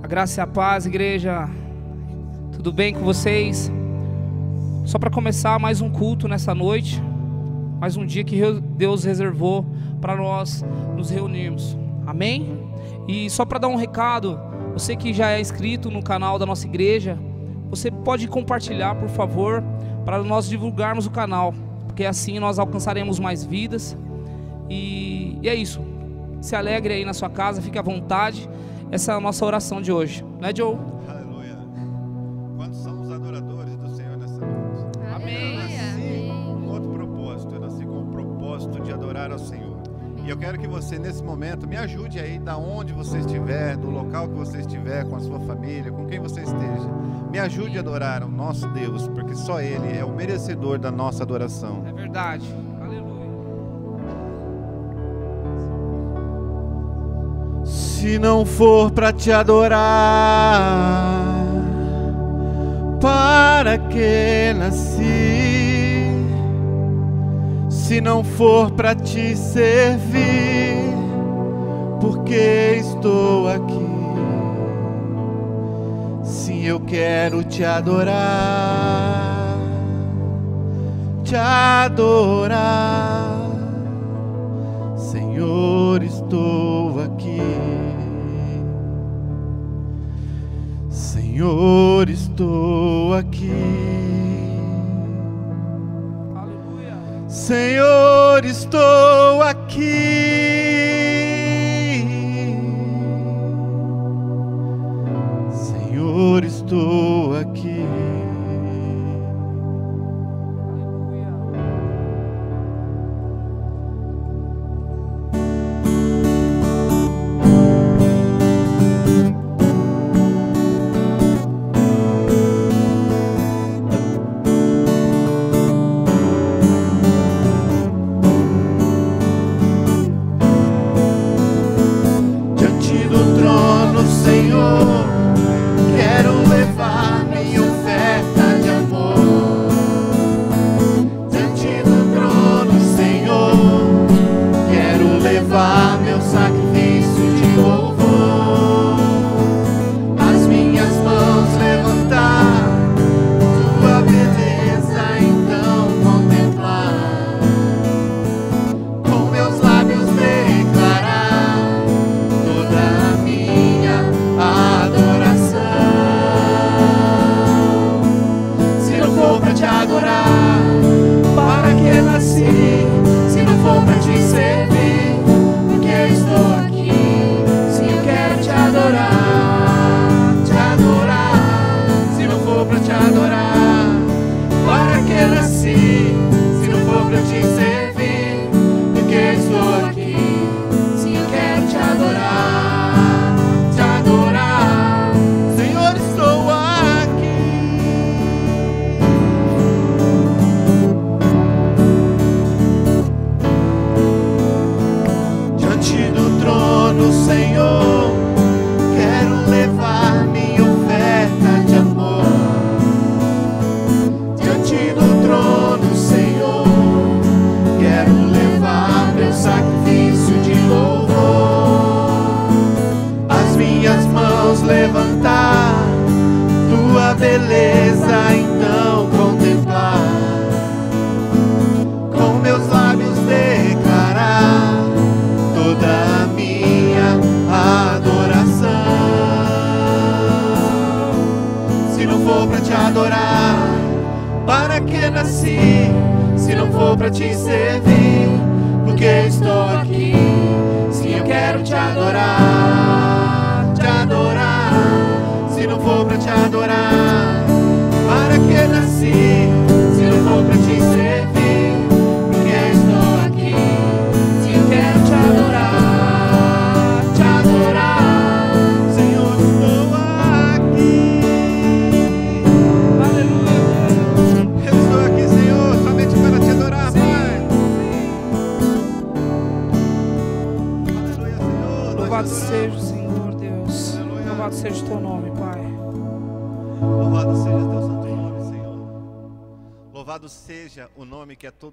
A graça e a paz, igreja. Tudo bem com vocês? Só para começar mais um culto nessa noite, mais um dia que Deus reservou para nós nos reunirmos. Amém? E só para dar um recado, você que já é inscrito no canal da nossa igreja, você pode compartilhar, por favor, para nós divulgarmos o canal, porque assim nós alcançaremos mais vidas. E é isso. Se alegre aí na sua casa, fique à vontade. Essa é a nossa oração de hoje, não é, Joe? Aleluia. Quantos são os adoradores do Senhor nessa noite? Amém. Eu nasci com outro propósito, eu nasci com o propósito de adorar ao Senhor. E eu quero que você, nesse momento, me ajude aí, da onde você estiver, do local que você estiver, com a sua família, com quem você esteja. Me ajude a adorar o nosso Deus, porque só Ele é o merecedor da nossa adoração. É verdade. Se não for para te adorar, para que nasci? Se não for para te servir, por que estou aqui? Sim, eu quero te adorar, Senhor, estou aqui. Senhor, estou aqui. Aleluia. Senhor, estou aqui. Senhor, estou aqui.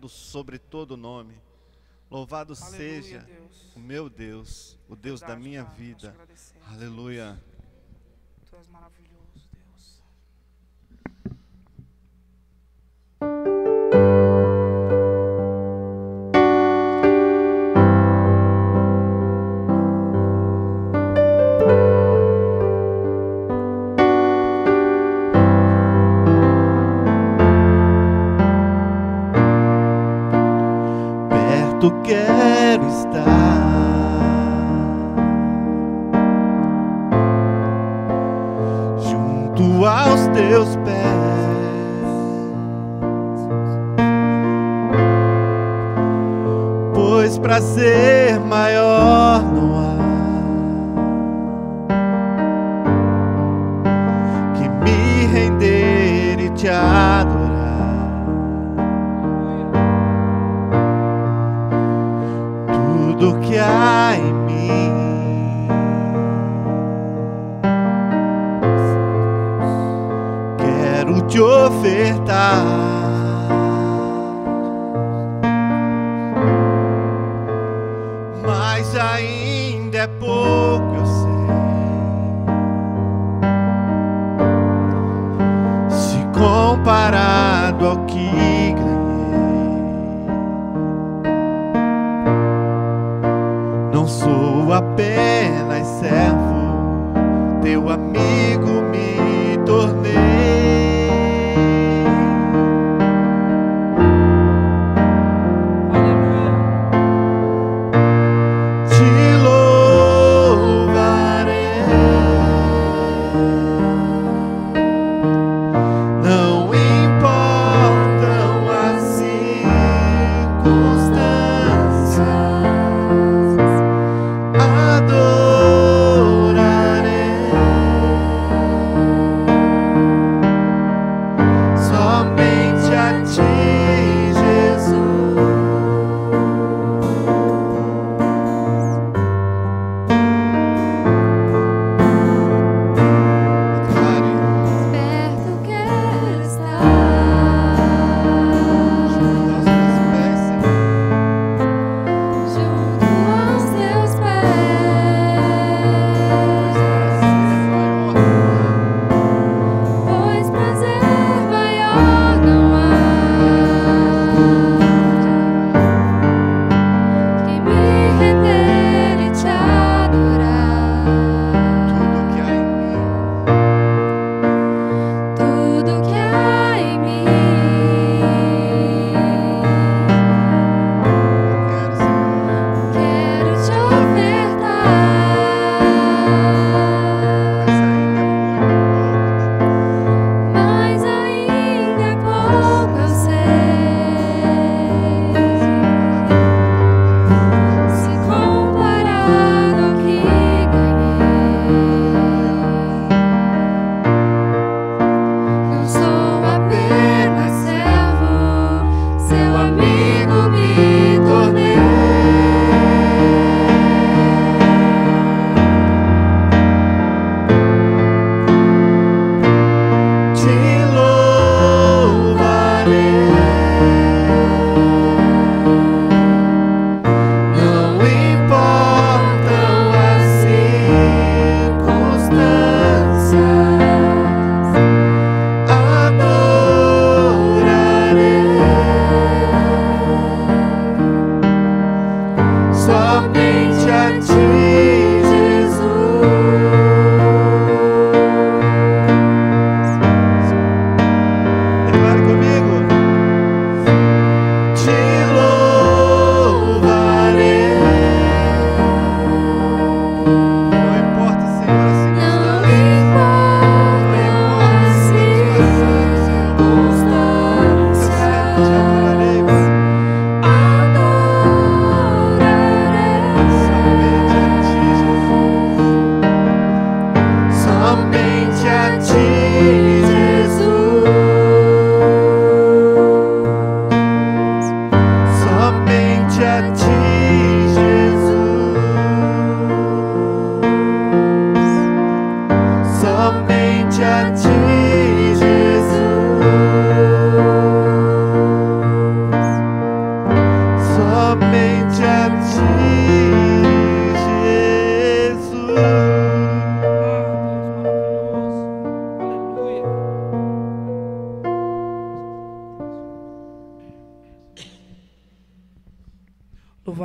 Sobre todo nome. Louvado seja o meu Deus, o Deus da minha vida. Aleluia. és maravilhoso, Deus. Perto quero estar, junto aos teus pés, pois prazer maior não há que me render e te adorar. Tudo que há em mim quero te ofertar, mas ainda é pouco, eu sei, se comparado ao que ganhei. Não sou apenas servo, teu amigo me tornei. Te louvarei, não importam as circunstâncias. Adorarei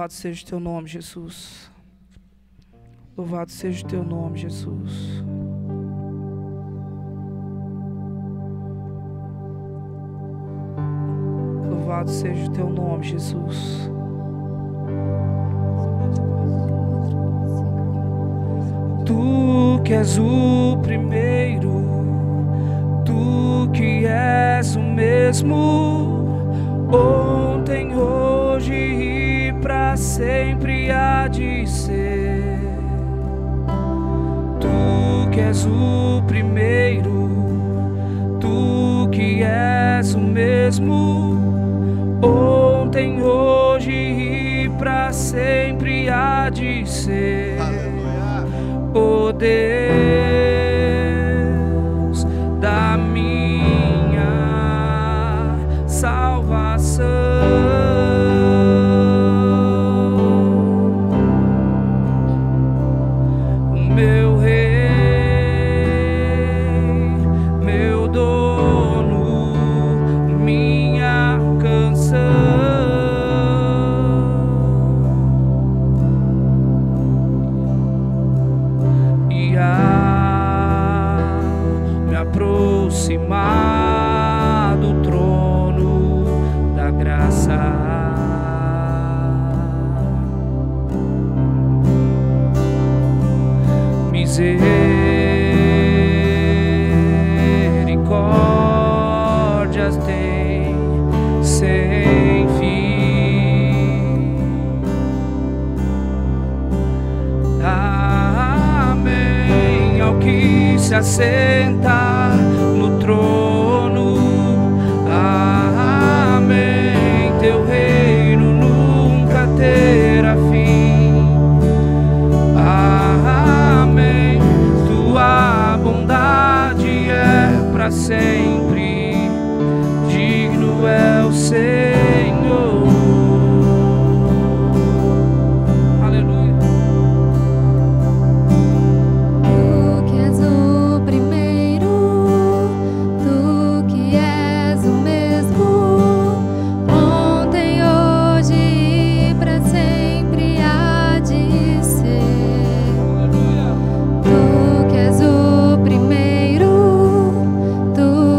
Louvado seja o teu nome, Jesus. Louvado seja o teu nome, Jesus. Louvado seja o teu nome, Jesus. Tu que és o primeiro, tu que és o mesmo, ontem, hoje e para sempre há de ser. Tu que és o primeiro, tu que és o mesmo, ontem, hoje e para sempre há de ser. Oh Deus da minha salvação, o meu rei, meu dono, minha canção. Aproximar do trono da graça, misericórdias tem sem fim. Amém. Ao que se assenta no trono, amém. Teu reino nunca terá fim, amém. Tua bondade é para sempre, digno é o Senhor. Tu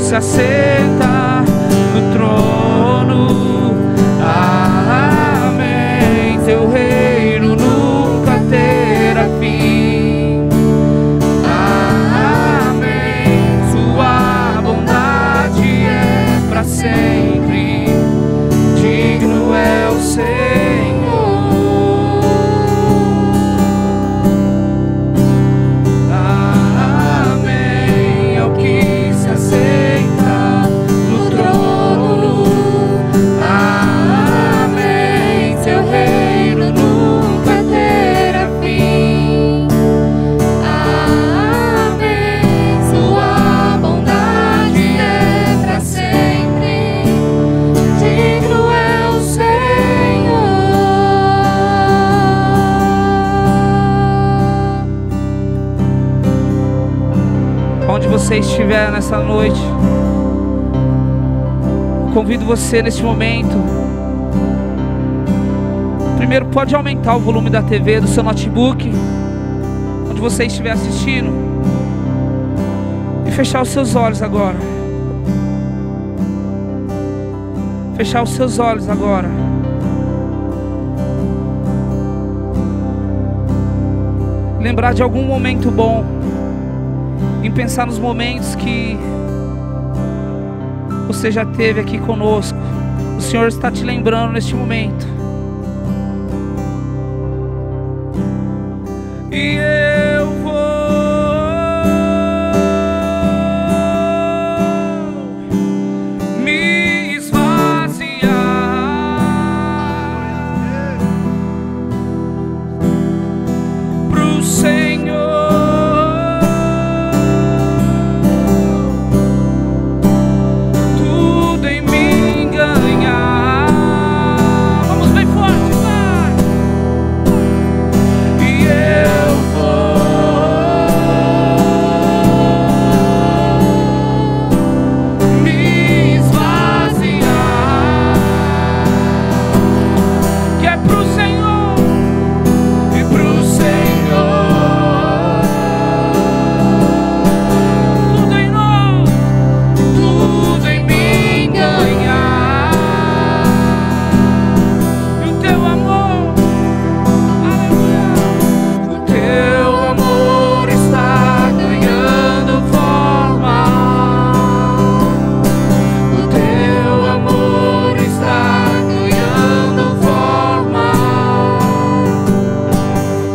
se assenta no trono. Amém. Teu reino nunca terá fim. Amém. Sua bondade é para sempre. Digno é o Senhor. Amém. É o que se aceita no trono. Amém. Teu reino nunca terá fim. Amém. Sua bondade é para sempre. Digno é o Senhor. Onde você estiver nessa noite, eu convido você neste momento. Primeiro, pode aumentar o volume da TV, do seu notebook, onde você estiver assistindo, e fechar os seus olhos agora. Fechar os seus olhos agora. Lembrar de algum momento bom. Em pensar nos momentos que você já teve aqui conosco. O Senhor está te lembrando neste momento. E eu vou me esvaziar pro Senhor. Tudo em mim ganhar. Vamos bem forte, vai! E eu vou me esvaziar, que é pro Senhor e pro Senhor. Tudo em nós, tudo em mim ganhar. E o teu amor, aleluia. O teu amor está ganhando forma. O teu amor está ganhando forma.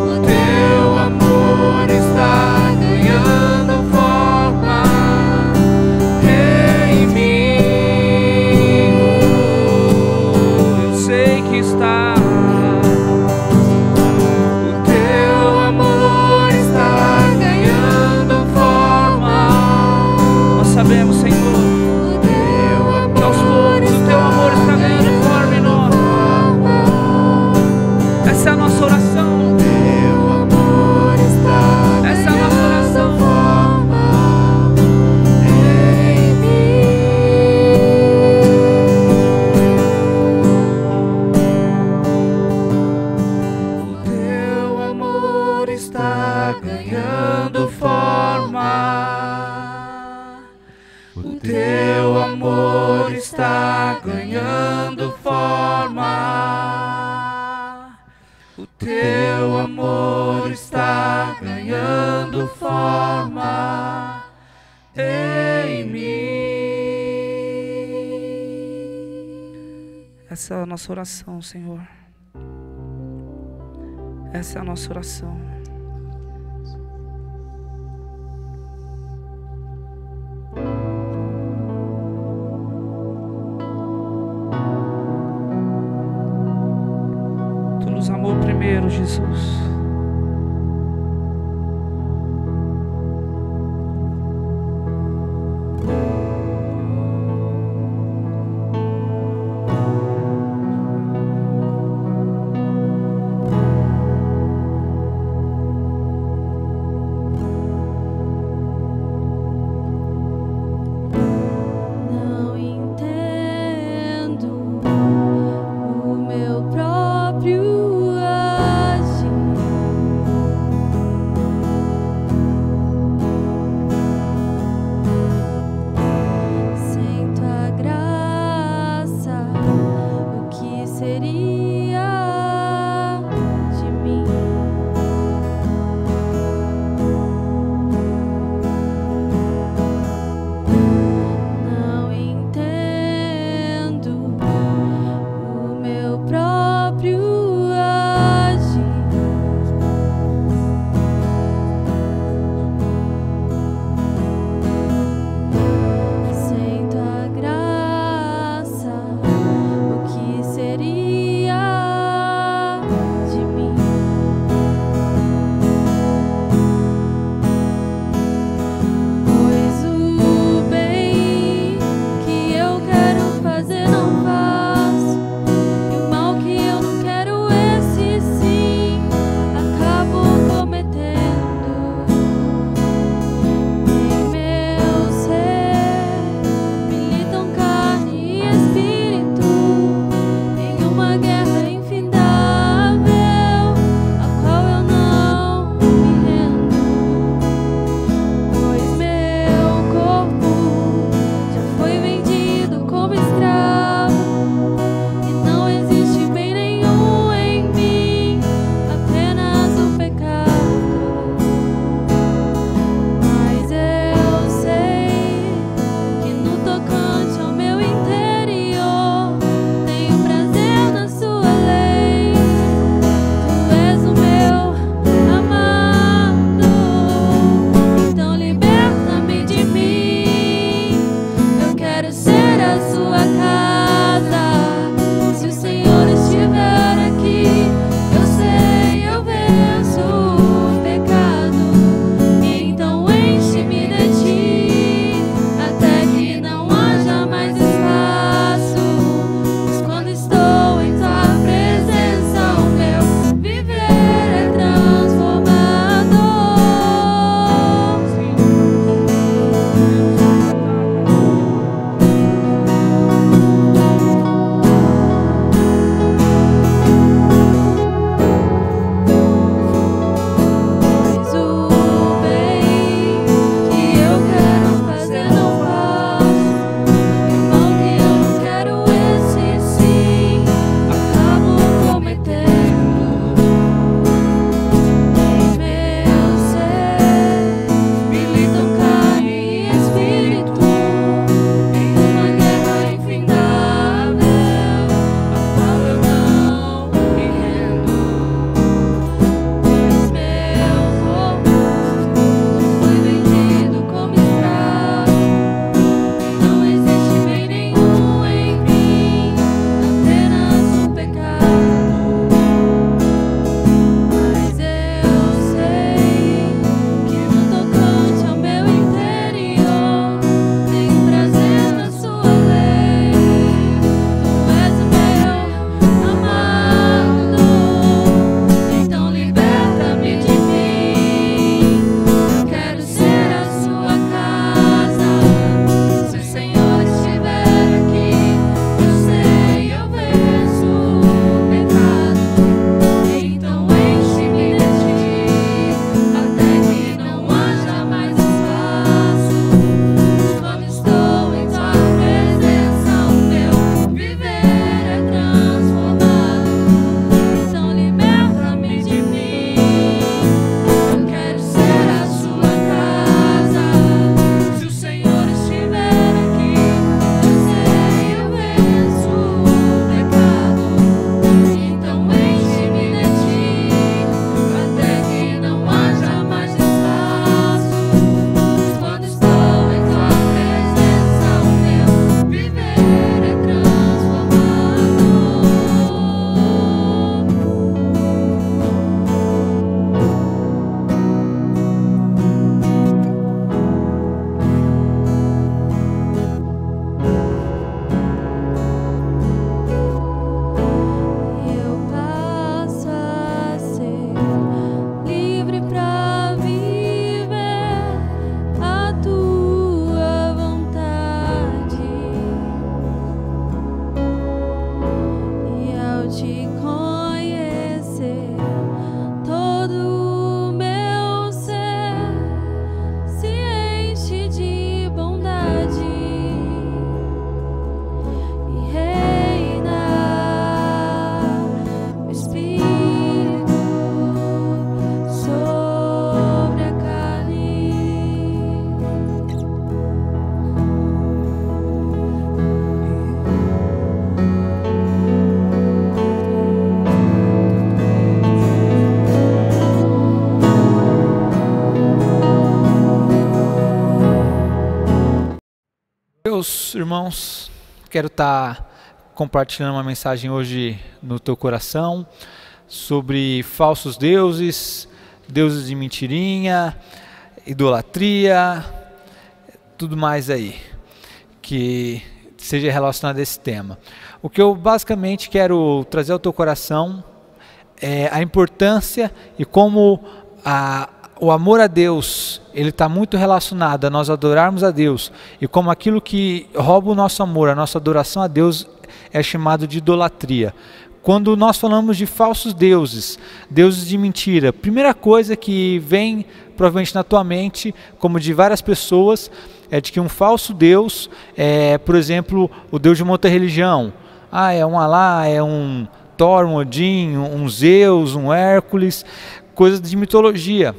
O teu amor está ganhando forma em mim. Eu sei que está. O teu amor está ganhando forma. Nós sabemos, Senhor, que aos poucos o teu amor está ganhando forma em nós. Essa é a nossa oração. Essa é a nossa oração. O teu amor está ganhando forma. O teu amor está ganhando forma. O teu amor está ganhando forma em mim. Essa é a nossa oração, Senhor. Essa é a nossa oração. Tu nos amou primeiro, Jesus. Não entendo o meu próprio agir. Meus irmãos, quero estar compartilhando uma mensagem hoje no teu coração sobre falsos deuses, deuses de mentirinha, idolatria, tudo mais aí que seja relacionado a esse tema. O que eu basicamente quero trazer ao teu coração é a importância e como o amor a Deus, ele está muito relacionado a nós adorarmos a Deus, e como aquilo que rouba o nosso amor, a nossa adoração a Deus, é chamado de idolatria. Quando nós falamos de falsos deuses, deuses de mentira, a primeira coisa que vem provavelmente na tua mente, como de várias pessoas, é de que um falso deus é, por exemplo, o deus de uma outra religião. É um Alá, é um Thor, um Odin, um Zeus, um Hércules, coisas de mitologia.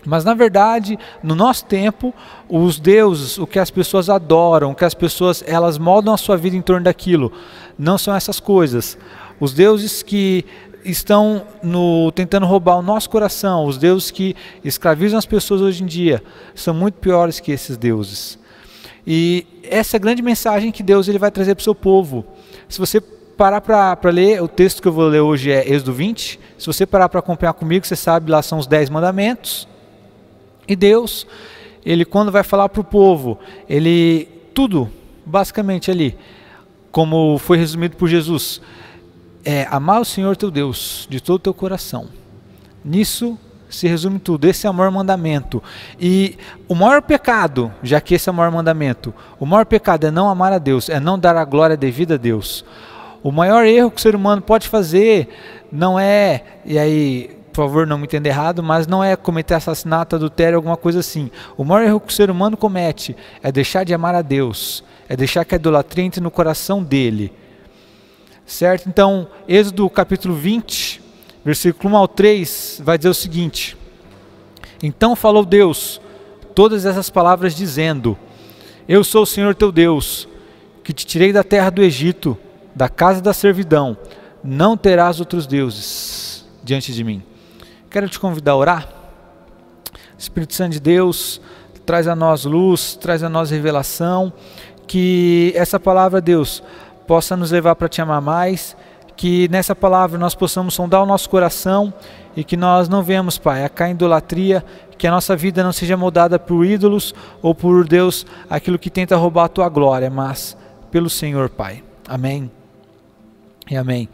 Mas na verdade, no nosso tempo, os deuses, o que as pessoas adoram, o que as pessoas, elas moldam a sua vida em torno daquilo, não são essas coisas. Os deuses que estão tentando roubar o nosso coração, os deuses que escravizam as pessoas hoje em dia, são muito piores que esses deuses. E essa é a grande mensagem que Deus ele vai trazer para o seu povo. Se você parar para ler, o texto que eu vou ler hoje é Êxodo 20, se você parar para acompanhar comigo, você sabe, lá são os 10 mandamentos. E Deus, ele quando vai falar para o povo, ele, tudo, basicamente ali, como foi resumido por Jesus, é amar o Senhor teu Deus de todo o teu coração. Nisso se resume tudo, esse é o maior mandamento. E o maior pecado, já que esse é o maior mandamento, o maior pecado é não amar a Deus, é não dar a glória devida a Deus. O maior erro que o ser humano pode fazer não é, e aí, por favor, não me entenda errado, mas não é cometer assassinato, adultério, alguma coisa assim. O maior erro que o ser humano comete é deixar de amar a Deus, é deixar que a idolatria entre no coração dele. Certo? Então, Êxodo capítulo 20, versículo 1 ao 3, vai dizer o seguinte: Então falou Deus todas essas palavras dizendo: Eu sou o Senhor teu Deus, que te tirei da terra do Egito, da casa da servidão. Não terás outros deuses diante de mim. Quero te convidar a orar. Espírito Santo de Deus, traz a nós luz, traz a nós revelação, que essa palavra, Deus, possa nos levar para te amar mais, que nessa palavra nós possamos sondar o nosso coração e que nós não venhamos, Pai, a cair em idolatria, que a nossa vida não seja moldada por ídolos ou por Deus, aquilo que tenta roubar a tua glória, mas pelo Senhor, Pai. Amém e amém.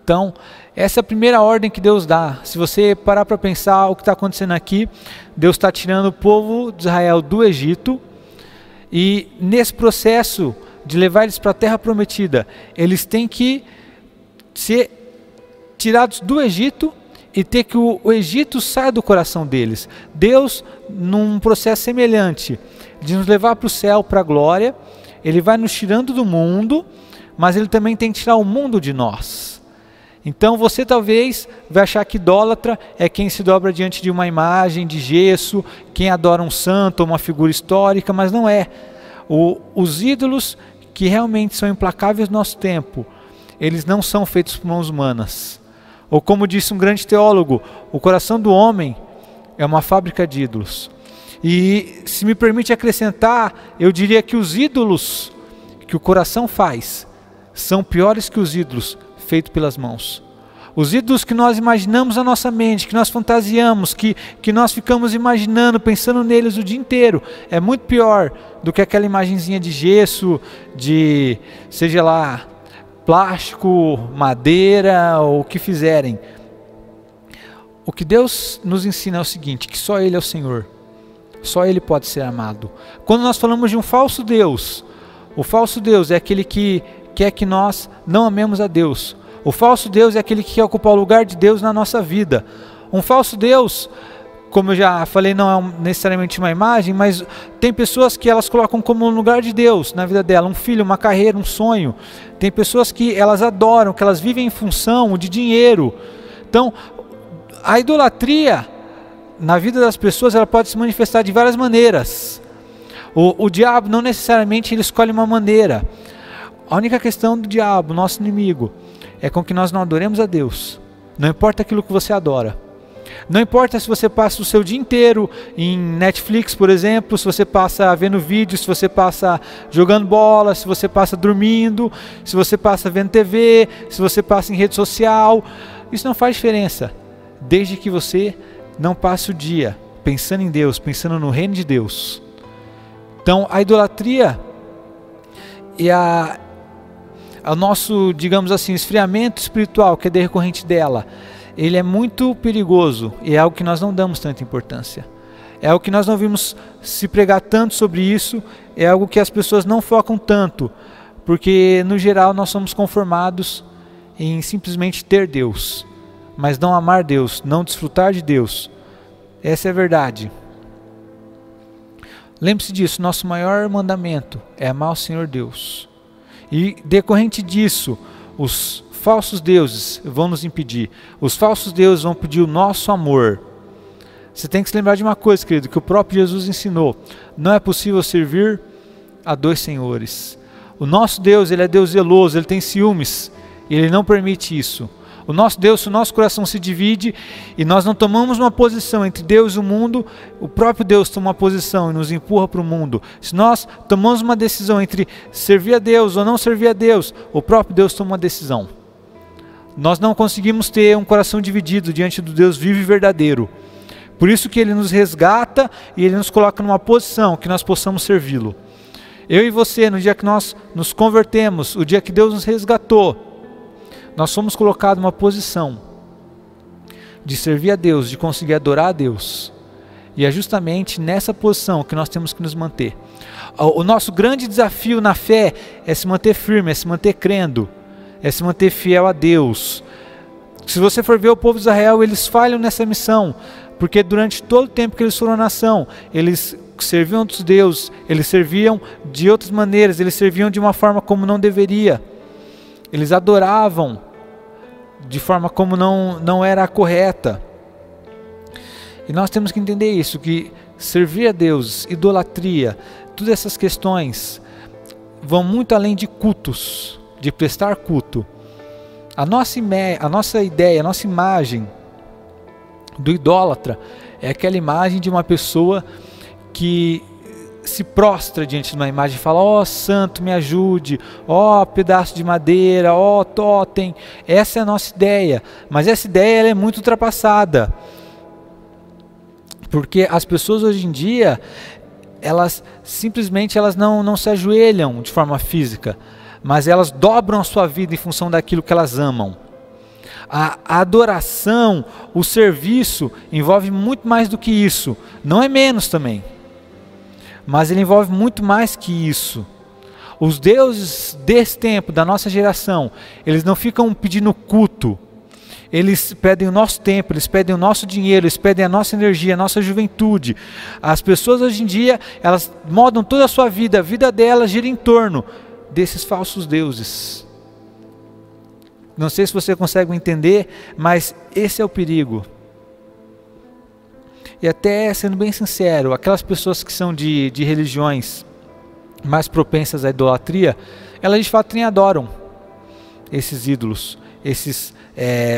Então, essa é a primeira ordem que Deus dá. Se você parar para pensar o que está acontecendo aqui, Deus está tirando o povo de Israel do Egito, e nesse processo de levar eles para a terra prometida, eles têm que ser tirados do Egito e ter que o Egito saia do coração deles. Deus, num processo semelhante de nos levar para o céu, para a glória, ele vai nos tirando do mundo, mas ele também tem que tirar o mundo de nós. Então você talvez vai achar que idólatra é quem se dobra diante de uma imagem de gesso, quem adora um santo ou uma figura histórica, mas não é. Os ídolos que realmente são implacáveis no nosso tempo, eles não são feitos por mãos humanas. Ou como disse um grande teólogo, o coração do homem é uma fábrica de ídolos. E se me permite acrescentar, eu diria que os ídolos que o coração faz são piores que os ídolos feitos pelas mãos. Os ídolos que nós imaginamos na nossa mente, que nós fantasiamos, que nós ficamos imaginando, pensando neles o dia inteiro, é muito pior do que aquela imagenzinha de gesso, de seja lá plástico, madeira ou o que fizerem. O que Deus nos ensina é o seguinte, que só Ele é o Senhor, só Ele pode ser amado. Quando nós falamos de um falso Deus, o falso Deus é aquele que quer que nós não amemos a Deus. O falso Deus é aquele que quer ocupar o lugar de Deus na nossa vida. Um falso Deus, como eu já falei, não é necessariamente uma imagem, mas tem pessoas que elas colocam como um lugar de Deus na vida dela, um filho, uma carreira, um sonho. Tem pessoas que elas adoram, que elas vivem em função de dinheiro. Então, a idolatria na vida das pessoas, ela pode se manifestar de várias maneiras. O diabo não necessariamente ele escolhe uma maneira. A única questão do diabo, nosso inimigo, é com que nós não adoremos a Deus. Não importa aquilo que você adora. Não importa se você passa o seu dia inteiro em Netflix, por exemplo, se você passa vendo vídeo, se você passa jogando bola, se você passa dormindo, se você passa vendo TV, se você passa em rede social, isso não faz diferença, desde que você não passe o dia pensando em Deus, pensando no reino de Deus. Então a idolatria e o nosso, digamos assim, esfriamento espiritual que é decorrente dela, ele é muito perigoso e é algo que nós não damos tanta importância. É algo que nós não vimos se pregar tanto sobre isso, é algo que as pessoas não focam tanto, porque no geral nós somos conformados em simplesmente ter Deus, mas não amar Deus, não desfrutar de Deus. Essa é a verdade. Lembre-se disso, nosso maior mandamento é amar o Senhor Deus. E decorrente disso, os falsos deuses vão nos impedir. Os falsos deuses vão pedir o nosso amor. Você tem que se lembrar de uma coisa, querido, que o próprio Jesus ensinou. Não é possível servir a dois senhores. O nosso Deus, ele é Deus zeloso, ele tem ciúmes. E ele não permite isso. O nosso Deus, se o nosso coração se divide e nós não tomamos uma posição entre Deus e o mundo, o próprio Deus toma uma posição e nos empurra para o mundo. Se nós tomamos uma decisão entre servir a Deus ou não servir a Deus, o próprio Deus toma uma decisão. Nós não conseguimos ter um coração dividido diante do Deus vivo e verdadeiro. Por isso que Ele nos resgata e Ele nos coloca numa posição que nós possamos servi-lo. Eu e você, no dia que nós nos convertemos, o dia que Deus nos resgatou, nós fomos colocados numa posição de servir a Deus, de conseguir adorar a Deus. E é justamente nessa posição que nós temos que nos manter. O nosso grande desafio na fé é se manter firme, é se manter crendo, é se manter fiel a Deus. Se você for ver o povo de Israel, eles falham nessa missão, porque durante todo o tempo que eles foram nação, eles serviam outros deuses, eles serviam de outras maneiras, eles serviam de uma forma como não deveria. Eles adoravam de forma como não era a correta. E nós temos que entender isso, que servir a Deus, idolatria, todas essas questões vão muito além de cultos, de prestar culto. A nossa ideia, a nossa imagem do idólatra é aquela imagem de uma pessoa que se prostra diante de uma imagem e fala: ó santo, me ajude, ó pedaço de madeira, ó totem. Essa é a nossa ideia, mas essa ideia ela é muito ultrapassada, porque as pessoas hoje em dia, elas simplesmente não se ajoelham de forma física, mas elas dobram a sua vida em função daquilo que elas amam. A adoração, o serviço envolve muito mais do que isso, não é menos também, mas ele envolve muito mais que isso. Os deuses desse tempo, da nossa geração, eles não ficam pedindo culto, eles pedem o nosso tempo, eles pedem o nosso dinheiro, eles pedem a nossa energia, a nossa juventude. As pessoas hoje em dia, elas modam toda a sua vida, a vida delas gira em torno desses falsos deuses. Não sei se você consegue entender, mas esse é o perigo. E até, sendo bem sincero, aquelas pessoas que são de religiões mais propensas à idolatria, elas de fato nem adoram esses ídolos, esses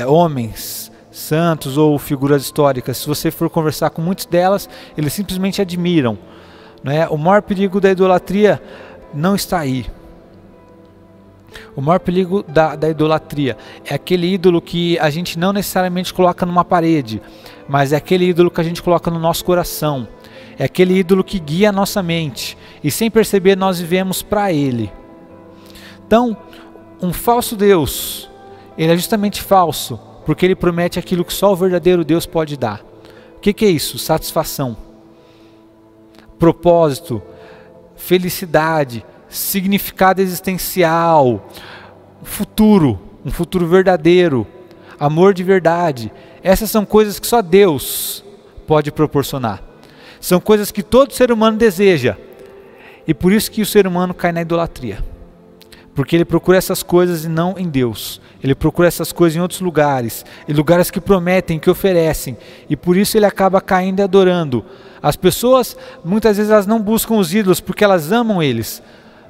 homens santos ou figuras históricas. Se você for conversar com muitas delas, eles simplesmente admiram, né? O maior perigo da idolatria não está aí. O maior perigo da idolatria é aquele ídolo que a gente não necessariamente coloca numa parede, mas é aquele ídolo que a gente coloca no nosso coração. É aquele ídolo que guia a nossa mente e sem perceber nós vivemos para ele. Então, um falso Deus, ele é justamente falso porque ele promete aquilo que só o verdadeiro Deus pode dar. O que é isso? Satisfação, propósito, felicidade, significado existencial, futuro, um futuro verdadeiro, amor de verdade. Essas são coisas que só Deus pode proporcionar. São coisas que todo ser humano deseja. E por isso que o ser humano cai na idolatria. Porque ele procura essas coisas e não em Deus. Ele procura essas coisas em outros lugares. Em lugares que prometem, que oferecem. E por isso ele acaba caindo e adorando. As pessoas, muitas vezes elas não buscam os ídolos porque elas amam eles.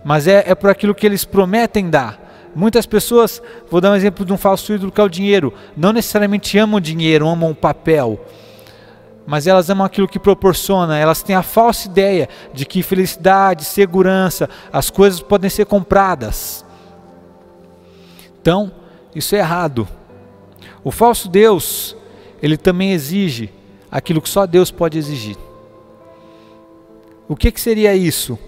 Mas é por aquilo que eles prometem dar. Muitas pessoas, vou dar um exemplo de um falso ídolo que é o dinheiro, não necessariamente amam o dinheiro, amam o papel, mas elas amam aquilo que proporciona. Elas têm a falsa ideia de que felicidade, segurança, as coisas podem ser compradas. Então, isso é errado. O falso Deus, ele também exige aquilo que só Deus pode exigir. O que seria isso?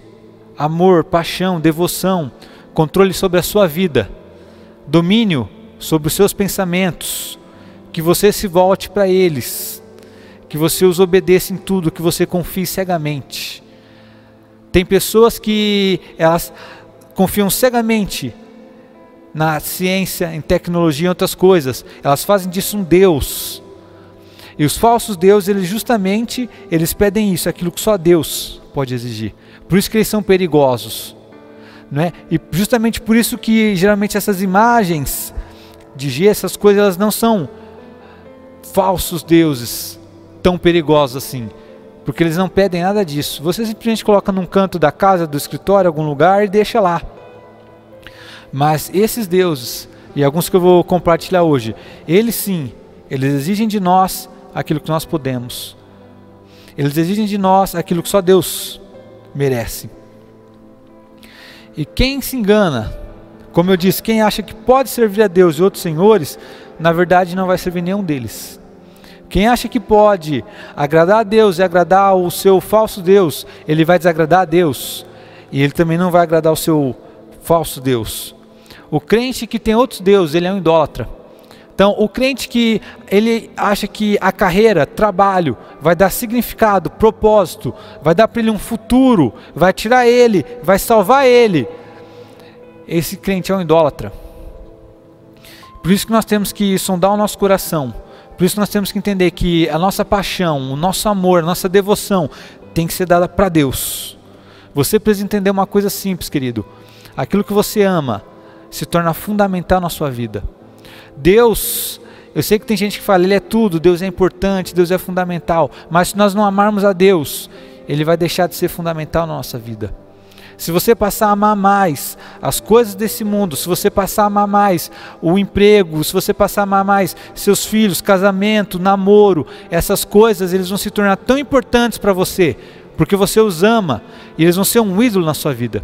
Amor, paixão, devoção, controle sobre a sua vida, domínio sobre os seus pensamentos, que você se volte para eles, que você os obedeça em tudo, que você confie cegamente. Tem pessoas que elas confiam cegamente na ciência, em tecnologia e outras coisas. Elas fazem disso um Deus. E os falsos deuses, eles pedem isso, aquilo que só Deus pode exigir. Por isso que eles são perigosos, não é? E justamente por isso que geralmente essas imagens de G, essas coisas, elas não são falsos deuses tão perigosos assim, porque eles não pedem nada disso. Você simplesmente coloca num canto da casa, do escritório, algum lugar e deixa lá. Mas esses deuses, e alguns que eu vou compartilhar hoje, eles sim, eles exigem de nós aquilo que nós podemos. Eles exigem de nós aquilo que só Deus merece. E quem se engana, como eu disse, quem acha que pode servir a Deus e outros senhores, na verdade não vai servir nenhum deles. Quem acha que pode agradar a Deus e agradar o seu falso Deus, ele vai desagradar a Deus, e ele também não vai agradar o seu falso Deus. O crente que tem outros deuses, ele é um idólatra. Então, o crente que ele acha que a carreira, trabalho, vai dar significado, propósito, vai dar para ele um futuro, vai tirar ele, vai salvar ele, esse crente é um idólatra. Por isso que nós temos que sondar o nosso coração. Por isso que nós temos que entender que a nossa paixão, o nosso amor, a nossa devoção tem que ser dada para Deus. Você precisa entender uma coisa simples, querido. Aquilo que você ama se torna fundamental na sua vida. Deus, eu sei que tem gente que fala, Ele é tudo, Deus é importante, Deus é fundamental, mas se nós não amarmos a Deus, Ele vai deixar de ser fundamental na nossa vida. Se você passar a amar mais as coisas desse mundo, se você passar a amar mais o emprego, se você passar a amar mais seus filhos, casamento, namoro, essas coisas, eles vão se tornar tão importantes para você, porque você os ama, e eles vão ser um ídolo na sua vida.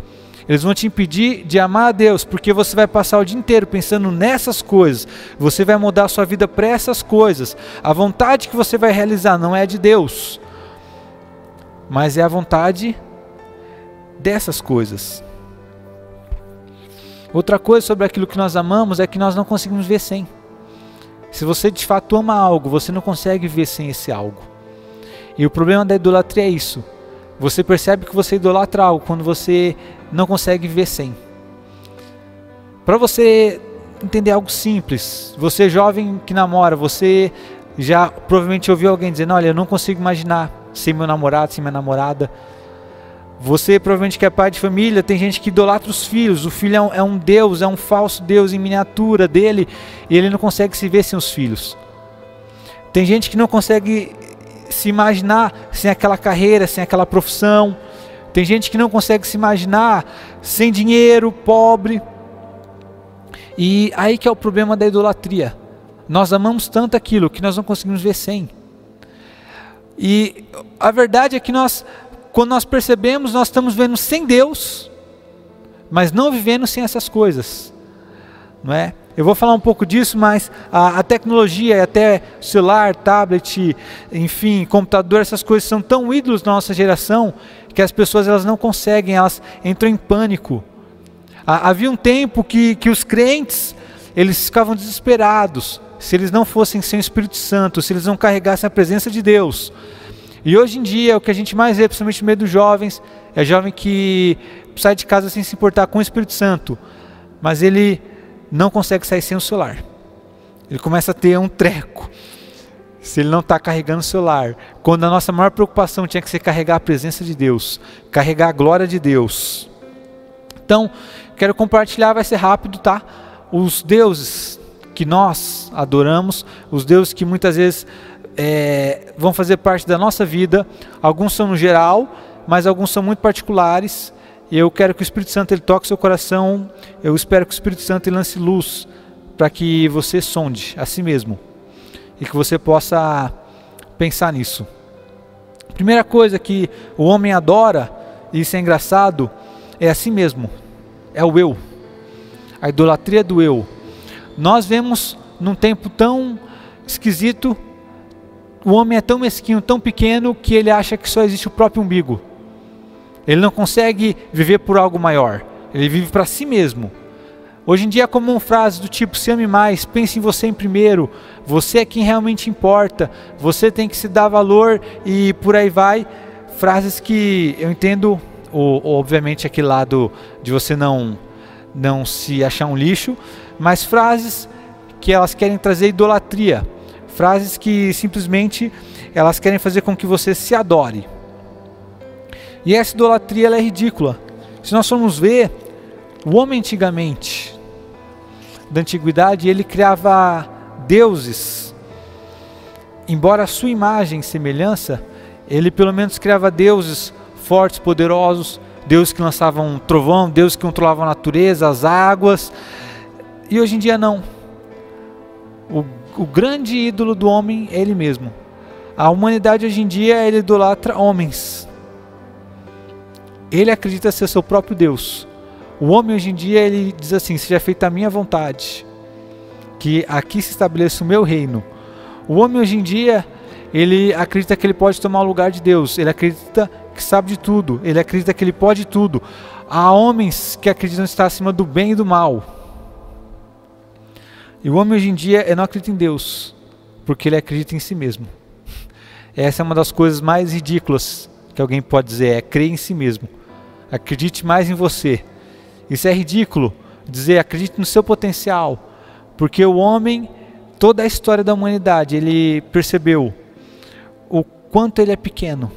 Eles vão te impedir de amar a Deus, porque você vai passar o dia inteiro pensando nessas coisas. Você vai mudar a sua vida para essas coisas. A vontade que você vai realizar não é de Deus, mas é a vontade dessas coisas. Outra coisa sobre aquilo que nós amamos é que nós não conseguimos ver sem. Se você de fato ama algo, você não consegue ver sem esse algo. E o problema da idolatria é isso. Você percebe que você idolatra algo quando você não consegue viver sem. Para você entender algo simples, você jovem que namora, você já provavelmente ouviu alguém dizendo, olha, eu não consigo imaginar sem meu namorado, sem minha namorada. Você provavelmente que é pai de família, tem gente que idolatra os filhos, o filho é um Deus, é um falso Deus em miniatura dele, e ele não consegue se ver sem os filhos. Tem gente que não consegue se imaginar sem aquela carreira, sem aquela profissão. Tem gente que não consegue se imaginar sem dinheiro, pobre. E aí que é o problema da idolatria. Nós amamos tanto aquilo que nós não conseguimos ver sem. E a verdade é que quando nós percebemos, nós estamos vendo sem Deus, mas não vivendo sem essas coisas, não é? Eu vou falar um pouco disso, mas a tecnologia, até celular, tablet, enfim, computador, essas coisas são tão ídolos na nossa geração que as pessoas elas não conseguem, elas entram em pânico. Havia um tempo que os crentes, eles ficavam desesperados se eles não fossem sem o Espírito Santo, se eles não carregassem a presença de Deus. E hoje em dia, o que a gente mais vê, principalmente no meio dos jovens, é jovem que sai de casa sem se importar com o Espírito Santo, mas ele não consegue sair sem o celular. Ele começa a ter um treco se ele não está carregando o celular, quando a nossa maior preocupação tinha que ser carregar a presença de Deus, carregar a glória de Deus. Então, quero compartilhar, vai ser rápido, tá? Os deuses que nós adoramos, os deuses que muitas vezes vão fazer parte da nossa vida. Alguns são no geral, mas alguns são muito particulares, E eu quero que o Espírito Santo ele toque seu coração. Eu espero que o Espírito Santo ele lance luz para que você sonde a si mesmo e que você possa pensar nisso. Primeira coisa que o homem adora, e isso é engraçado, é a si mesmo, é o eu, a idolatria do eu. Nós vemos num tempo tão esquisito, o homem é tão mesquinho, tão pequeno, que ele acha que só existe o próprio umbigo. Ele não consegue viver por algo maior, ele vive para si mesmo. Hoje em dia é comum frases do tipo: se ame mais, pense em você em primeiro, você é quem realmente importa, você tem que se dar valor, e por aí vai. Frases que eu entendo, obviamente aquele lado de você não se achar um lixo, mas frases que elas querem trazer idolatria, frases que simplesmente elas querem fazer com que você se adore. E essa idolatria ela é ridícula. Se nós formos ver, o homem antigamente, da antiguidade, ele criava deuses. Embora a sua imagem e semelhança, ele pelo menos criava deuses fortes, poderosos, deuses que lançavam um trovão, deuses que controlavam a natureza, as águas. E hoje em dia não. O grande ídolo do homem é ele mesmo. A humanidade hoje em dia, ele idolatra homens. Ele acredita ser seu próprio Deus. O homem hoje em dia, ele diz assim: seja feita a minha vontade, que aqui se estabeleça o meu reino. O homem hoje em dia, ele acredita que ele pode tomar o lugar de Deus, ele acredita que sabe de tudo, ele acredita que ele pode tudo. Há homens que acreditam estar acima do bem e do mal. E o homem hoje em dia, ele não acredita em Deus, porque ele acredita em si mesmo. Essa é uma das coisas mais ridículas que alguém pode dizer, é crer em si mesmo. Acredite mais em você. Isso é ridículo, dizer acredite no seu potencial, porque o homem, toda a história da humanidade, ele percebeu o quanto ele é pequeno.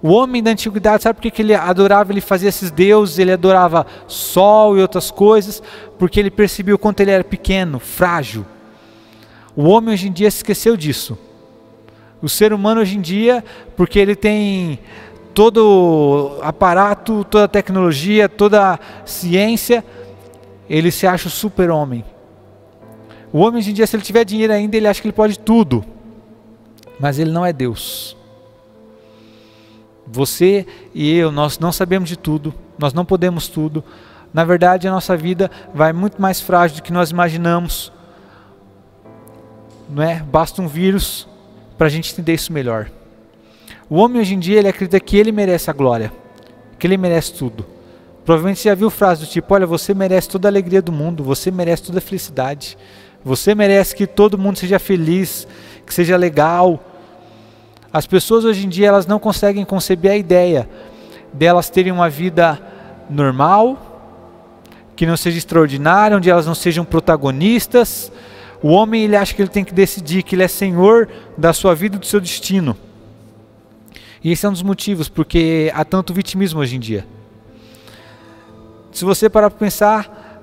O homem da antiguidade, sabe por que ele adorava, ele fazia esses deuses, ele adorava sol e outras coisas? Porque ele percebeu o quanto ele era pequeno, frágil. O homem hoje em dia se esqueceu disso. O ser humano hoje em dia, porque ele tem todo aparato, toda tecnologia, toda ciência, ele se acha o super-homem. O homem hoje em dia, se ele tiver dinheiro ainda, ele acha que ele pode tudo, mas ele não é Deus. Você e eu, nós não sabemos de tudo, nós não podemos tudo. Na verdade, a nossa vida vai muito mais frágil do que nós imaginamos, não é? Basta um vírus para a gente entender isso melhor. O homem hoje em dia, ele acredita que ele merece a glória, que ele merece tudo. Provavelmente você já viu frases do tipo: olha, você merece toda a alegria do mundo, você merece toda a felicidade, você merece que todo mundo seja feliz, que seja legal. As pessoas hoje em dia, elas não conseguem conceber a ideia delas terem uma vida normal, que não seja extraordinária, onde elas não sejam protagonistas. O homem, ele acha que ele tem que decidir, que ele é senhor da sua vida e do seu destino. E esse é um dos motivos porque há tanto vitimismo hoje em dia. Se você parar para pensar,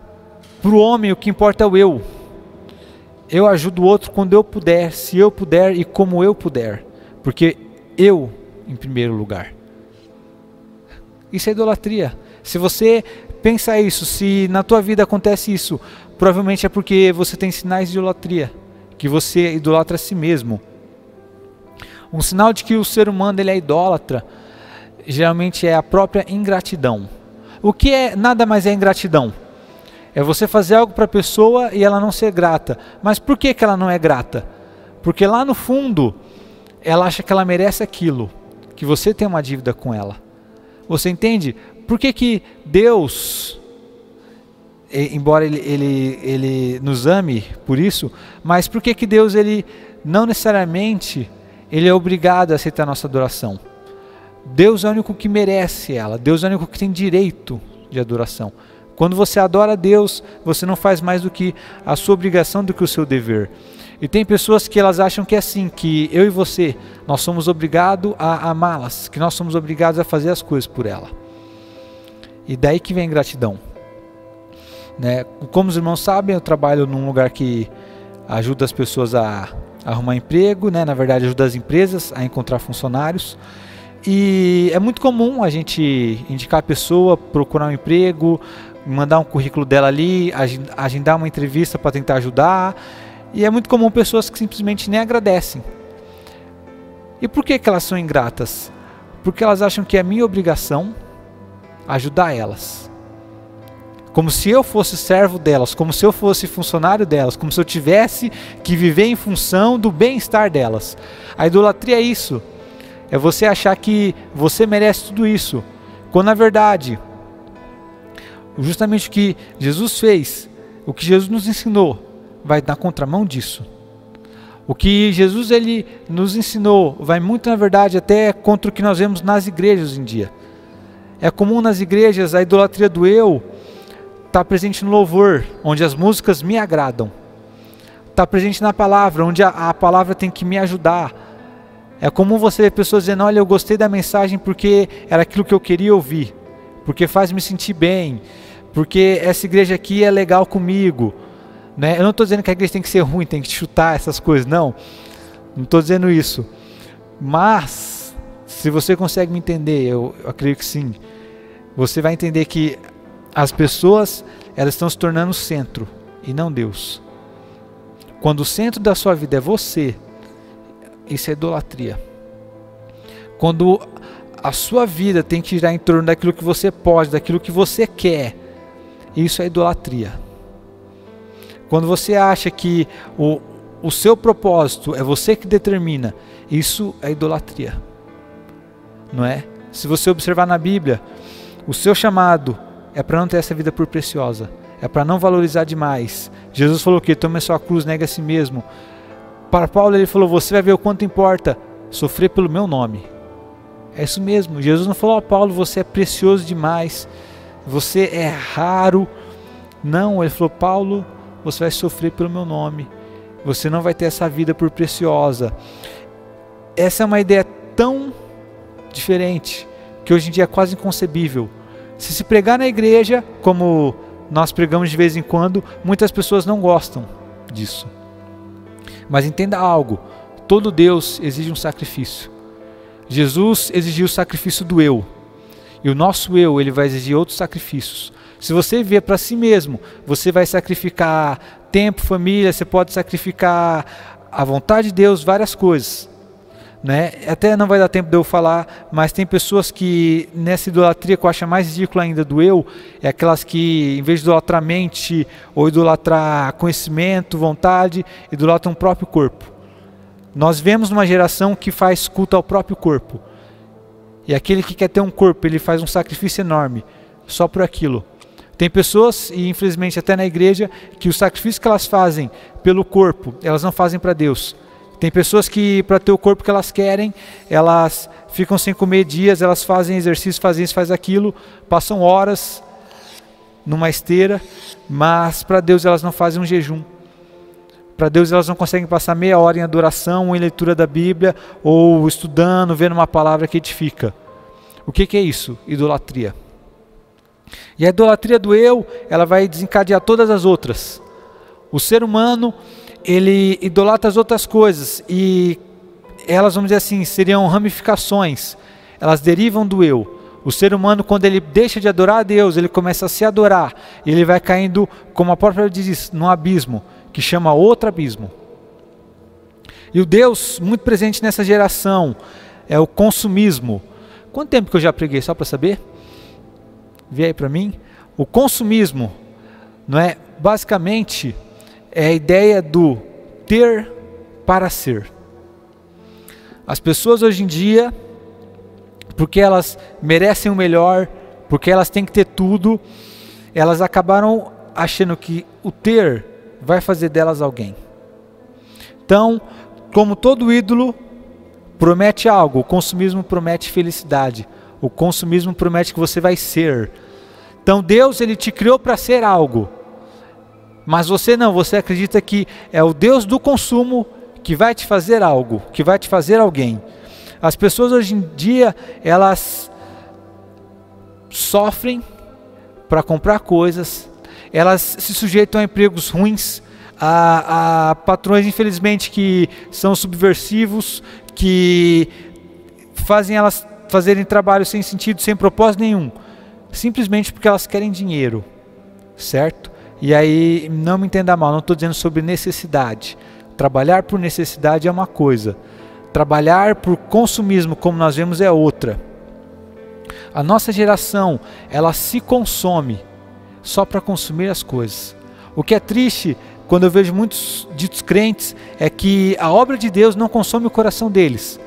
para o homem o que importa é o eu. Eu ajudo o outro quando eu puder, se eu puder e como eu puder. Porque eu, em primeiro lugar. Isso é idolatria. Se você pensa isso, se na tua vida acontece isso, provavelmente é porque você tem sinais de idolatria, que você idolatra a si mesmo. Um sinal de que o ser humano ele é idólatra, geralmente é a própria ingratidão. O que é nada mais é ingratidão? É você fazer algo para a pessoa e ela não ser grata. Mas por que ela não é grata? Porque lá no fundo, ela acha que ela merece aquilo, que você tem uma dívida com ela. Você entende? Por que Deus, embora ele nos ame por isso, mas por que Deus ele não necessariamente ele é obrigado a aceitar a nossa adoração? Deus é o único que merece ela, Deus é o único que tem direito de adoração. Quando você adora a Deus, você não faz mais do que a sua obrigação, do que o seu dever. E tem pessoas que elas acham que é assim, que eu e você, nós somos obrigados a amá-las, que nós somos obrigados a fazer as coisas por ela. E daí que vem a ingratidão. Né? Como os irmãos sabem, eu trabalho num lugar que ajuda as pessoas a arrumar emprego, né? Na verdade ajuda as empresas a encontrar funcionários. E é muito comum a gente indicar a pessoa, procurar um emprego, mandar um currículo dela ali, agendar uma entrevista para tentar ajudar. E é muito comum pessoas que simplesmente nem agradecem. E por que elas são ingratas? Porque elas acham que é minha obrigação ajudar elas. Como se eu fosse servo delas, como se eu fosse funcionário delas, como se eu tivesse que viver em função do bem-estar delas. A idolatria é isso. É você achar que você merece tudo isso, quando na verdade, justamente o que Jesus fez, o que Jesus nos ensinou, vai na contramão disso. O que Jesus ele nos ensinou vai muito, na verdade, até contra o que nós vemos nas igrejas hoje em dia. É comum nas igrejas a idolatria do eu estar presente no louvor, onde as músicas me agradam. Está presente na palavra, onde a palavra tem que me ajudar. É comum você ver pessoas dizendo, olha, eu gostei da mensagem porque era aquilo que eu queria ouvir, porque faz me sentir bem, porque essa igreja aqui é legal comigo. Né? Eu não estou dizendo que a igreja tem que ser ruim, tem que chutar essas coisas, não estou dizendo isso. Mas, se você consegue me entender, eu acredito que sim, você vai entender que as pessoas, elas estão se tornando o centro e não Deus. Quando o centro da sua vida é você, isso é idolatria. Quando a sua vida tem que girar em torno daquilo que você pode, daquilo que você quer, isso é idolatria. Quando você acha que o seu propósito é você que determina, isso é idolatria. Não é? Se você observar na Bíblia, o seu chamado é para não ter essa vida por preciosa, é para não valorizar demais. Jesus falou que tome a sua cruz, negue a si mesmo. Para Paulo ele falou, você vai ver o quanto importa sofrer pelo meu nome. É isso mesmo, Jesus não falou, Paulo, você é precioso demais, você é raro. Não, ele falou, Paulo, você vai sofrer pelo meu nome, você não vai ter essa vida por preciosa. Essa é uma ideia tão diferente, que hoje em dia é quase inconcebível. Se pregar na igreja, como nós pregamos de vez em quando, muitas pessoas não gostam disso. Mas entenda algo, todo Deus exige um sacrifício. Jesus exigiu o sacrifício do eu. E o nosso eu, ele vai exigir outros sacrifícios. Se você viver para si mesmo, você vai sacrificar tempo, família, você pode sacrificar a vontade de Deus, várias coisas. Né? Até não vai dar tempo de eu falar, mas tem pessoas que nessa idolatria que eu acho mais ridícula ainda do eu, é aquelas que em vez de idolatrar mente ou idolatrar conhecimento, vontade, idolatram o próprio corpo. Nós vemos uma geração que faz culto ao próprio corpo. E aquele que quer ter um corpo, ele faz um sacrifício enorme, só por aquilo. Tem pessoas, e infelizmente até na igreja, que o sacrifício que elas fazem pelo corpo, elas não fazem para Deus. Tem pessoas que para ter o corpo que elas querem, elas ficam sem comer dias, elas fazem exercício, fazem isso, fazem aquilo, passam horas numa esteira, mas para Deus elas não fazem um jejum. Para Deus elas não conseguem passar meia hora em adoração, ou em leitura da Bíblia, ou estudando, vendo uma palavra que edifica. O que é isso? Idolatria. E a idolatria do eu, ela vai desencadear todas as outras. O ser humano, ele idolatra as outras coisas, e elas, vamos dizer assim, seriam ramificações. Elas derivam do eu. O ser humano, quando ele deixa de adorar a Deus, ele começa a se adorar, e ele vai caindo, como a própria diz, num abismo, que chama outro abismo. E o Deus muito presente nessa geração é o consumismo. Quanto tempo que eu já preguei, só para saber? Vê aí para mim. O consumismo, não é? Basicamente é a ideia do ter para ser. As pessoas hoje em dia, porque elas merecem o melhor, porque elas têm que ter tudo, elas acabaram achando que o ter vai fazer delas alguém. Então, como todo ídolo promete algo, o consumismo promete felicidade, o consumismo promete que você vai ser. Então Deus, ele te criou para ser algo, mas você não, você acredita que é o Deus do consumo que vai te fazer algo, que vai te fazer alguém. As pessoas hoje em dia, elas sofrem para comprar coisas, elas se sujeitam a empregos ruins, a patrões, infelizmente, que são subversivos, que fazem elas fazerem trabalho sem sentido, sem propósito nenhum, simplesmente porque elas querem dinheiro, certo? E aí, não me entenda mal, não estou dizendo sobre necessidade. Trabalhar por necessidade é uma coisa, trabalhar por consumismo, como nós vemos, é outra. A nossa geração, ela se consome só para consumir as coisas. O que é triste, quando eu vejo muitos ditos crentes, é que a obra de Deus não consome o coração deles.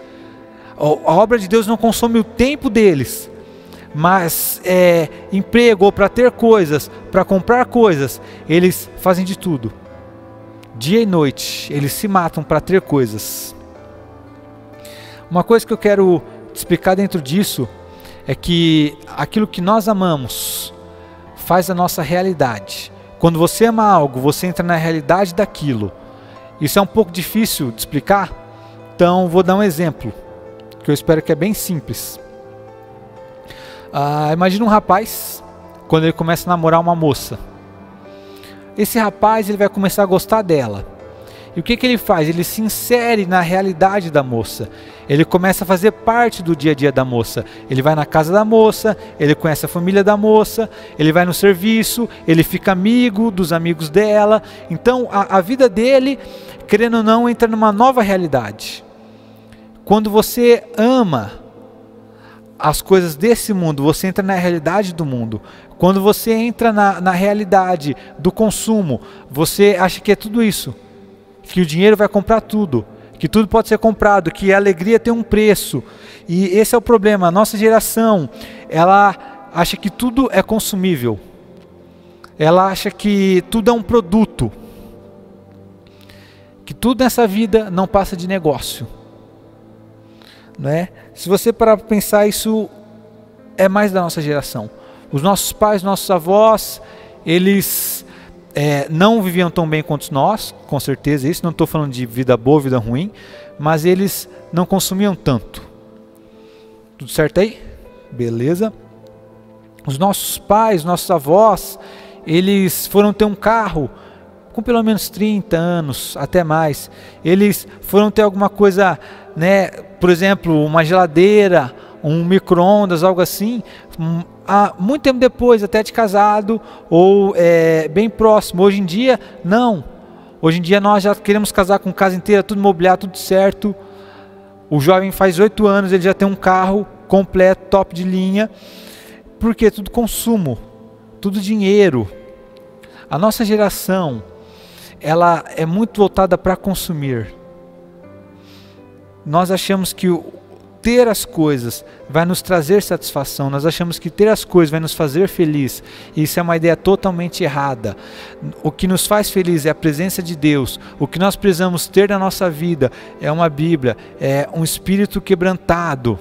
A obra de Deus não consome o tempo deles, mas emprego ou para ter coisas, para comprar coisas, eles fazem de tudo. Dia e noite, eles se matam para ter coisas. Uma coisa que eu quero te explicar dentro disso é que aquilo que nós amamos faz a nossa realidade. Quando você ama algo, você entra na realidade daquilo. Isso é um pouco difícil de explicar, então vou dar um exemplo, que eu espero que é bem simples. Imagina um rapaz, quando ele começa a namorar uma moça. Esse rapaz, ele vai começar a gostar dela. E o que ele faz? Ele se insere na realidade da moça. Ele começa a fazer parte do dia a dia da moça. Ele vai na casa da moça, ele conhece a família da moça, ele vai no serviço, ele fica amigo dos amigos dela. Então a vida dele, querendo ou não, entra numa nova realidade. Quando você ama as coisas desse mundo, você entra na realidade do mundo. Quando você entra na realidade do consumo, você acha que é tudo isso, que o dinheiro vai comprar tudo, que tudo pode ser comprado, que a alegria tem um preço. E esse é o problema. A nossa geração, ela acha que tudo é consumível. Ela acha que tudo é um produto. Que tudo nessa vida não passa de negócio. Né? Se você parar para pensar, isso é mais da nossa geração. Os nossos pais, nossos avós, eles não viviam tão bem quanto nós, com certeza isso, não estou falando de vida boa, vida ruim, mas eles não consumiam tanto. Tudo certo aí? Beleza? Os nossos pais, nossos avós, eles foram ter um carro com pelo menos 30 anos, até mais. Eles foram ter alguma coisa, né, por exemplo, uma geladeira, um micro-ondas, algo assim, há muito tempo depois, até de casado, ou bem próximo. Hoje em dia, não. Hoje em dia nós já queremos casar com casa inteira, tudo mobiliado, tudo certo. O jovem faz 8 anos, ele já tem um carro completo, top de linha. Porque tudo consumo, tudo dinheiro. A nossa geração, ela é muito voltada para consumir. Nós achamos que ter as coisas vai nos trazer satisfação. Nós achamos que ter as coisas vai nos fazer feliz. Isso é uma ideia totalmente errada. O que nos faz feliz é a presença de Deus. O que nós precisamos ter na nossa vida é uma Bíblia, é um espírito quebrantado.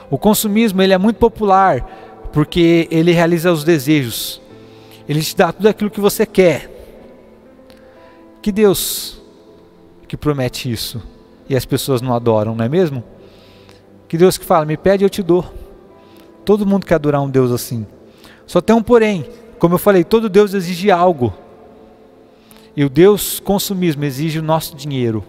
O consumismo, ele é muito popular porque ele realiza os desejos. Ele te dá tudo aquilo que você quer. Que Deus que promete isso e as pessoas não adoram, não é mesmo? Que Deus que fala, me pede eu te dou. Todo mundo quer adorar um Deus assim. Só tem um porém, como eu falei, todo Deus exige algo. E o Deus consumismo exige o nosso dinheiro.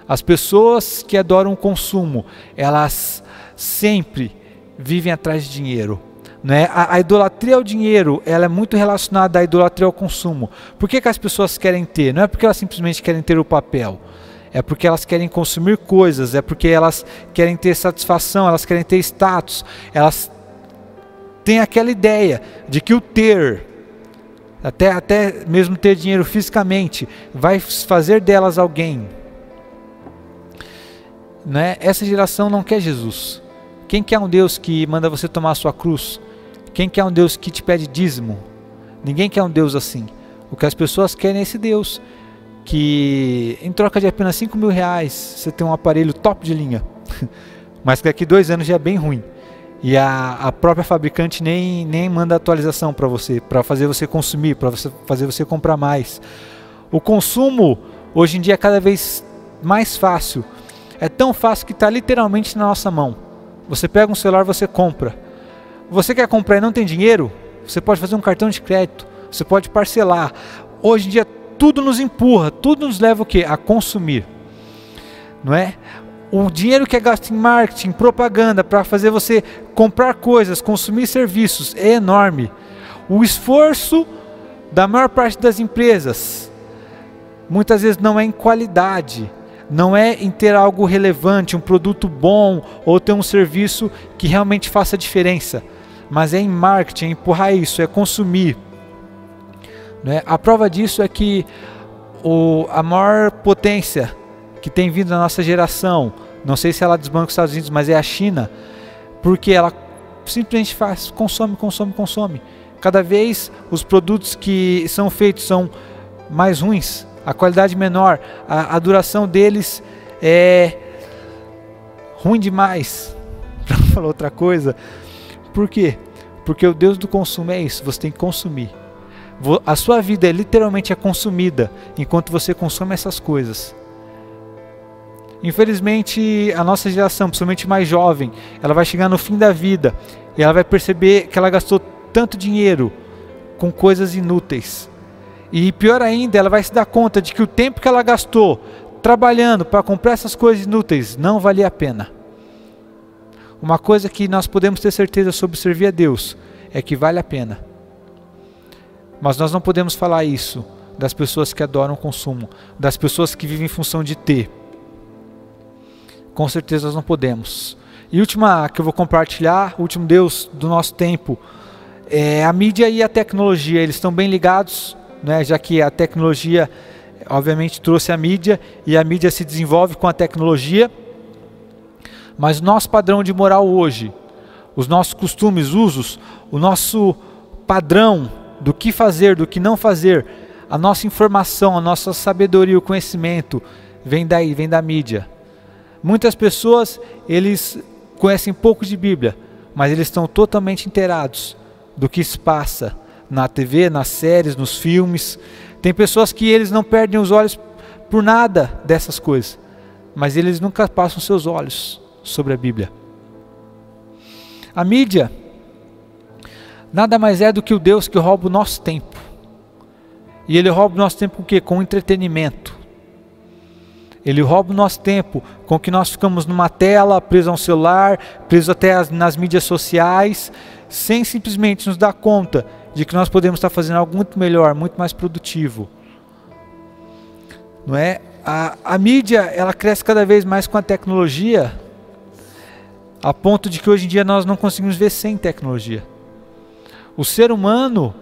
As pessoas que adoram o consumo, elas sempre vivem atrás de dinheiro. Né? A idolatria ao dinheiro, ela é muito relacionada à idolatria ao consumo. Por que as pessoas querem ter? Não é porque elas simplesmente querem ter o papel. É porque elas querem consumir coisas, é porque elas querem ter satisfação, elas querem ter status. Elas têm aquela ideia de que o ter, até mesmo ter dinheiro fisicamente, vai fazer delas alguém. Né? Essa geração não quer Jesus. Quem quer um Deus que manda você tomar a sua cruz? Quem quer um Deus que te pede dízimo? Ninguém quer um Deus assim. O que as pessoas querem é esse Deus que em troca de apenas 5 mil reais você tem um aparelho top de linha, mas que daqui 2 anos já é bem ruim. E a própria fabricante nem manda atualização para você, para fazer você consumir, para fazer você comprar mais. O consumo hoje em dia é cada vez mais fácil. É tão fácil que está literalmente na nossa mão. Você pega um celular, você compra. Você quer comprar e não tem dinheiro? Você pode fazer um cartão de crédito. Você pode parcelar. Hoje em dia tudo nos empurra, tudo nos leva o quê? A consumir. Não é? O dinheiro que é gasto em marketing, propaganda, para fazer você comprar coisas, consumir serviços, é enorme. O esforço da maior parte das empresas, muitas vezes não é em qualidade, não é em ter algo relevante, um produto bom, ou ter um serviço que realmente faça diferença, mas é em marketing, é empurrar isso, é consumir. Né? A prova disso é que a maior potência que tem vindo na nossa geração, não sei se ela desbanca os Estados Unidos, mas é a China, porque ela simplesmente consome. Cada vez os produtos que são feitos são mais ruins, a qualidade menor, a duração deles é ruim demais, para não falar outra coisa. Por quê? Porque o Deus do consumo é isso, você tem que consumir. A sua vida literalmente é consumida enquanto você consome essas coisas. Infelizmente, a nossa geração, principalmente mais jovem, ela vai chegar no fim da vida e ela vai perceber que ela gastou tanto dinheiro com coisas inúteis. E pior ainda, ela vai se dar conta de que o tempo que ela gastou trabalhando para comprar essas coisas inúteis não valia a pena. Uma coisa que nós podemos ter certeza sobre servir a Deus é que vale a pena. Mas nós não podemos falar isso das pessoas que adoram o consumo, das pessoas que vivem em função de ter. Com certeza nós não podemos. E última que eu vou compartilhar, o último Deus do nosso tempo, é a mídia e a tecnologia. Eles estão bem ligados, né? Já que a tecnologia obviamente trouxe a mídia e a mídia se desenvolve com a tecnologia. Mas o nosso padrão de moral hoje, os nossos costumes, usos, o nosso padrão do que fazer, do que não fazer, a nossa informação, a nossa sabedoria, o conhecimento, vem daí, vem da mídia. Muitas pessoas, eles conhecem pouco de Bíblia, mas eles estão totalmente inteirados do que se passa na TV, nas séries, nos filmes. Tem pessoas que eles não perdem os olhos por nada dessas coisas, mas eles nunca passam seus olhos sobre a Bíblia. A mídia nada mais é do que o Deus que rouba o nosso tempo. E ele rouba o nosso tempo com o quê? Com entretenimento. Ele rouba o nosso tempo com que nós ficamos numa tela, preso a um celular, preso até nas mídias sociais, sem simplesmente nos dar conta de que nós podemos estar fazendo algo muito melhor, muito mais produtivo. Não é? A mídia, ela cresce cada vez mais com a tecnologia, a ponto de que hoje em dia nós não conseguimos ver sem tecnologia. O ser humano,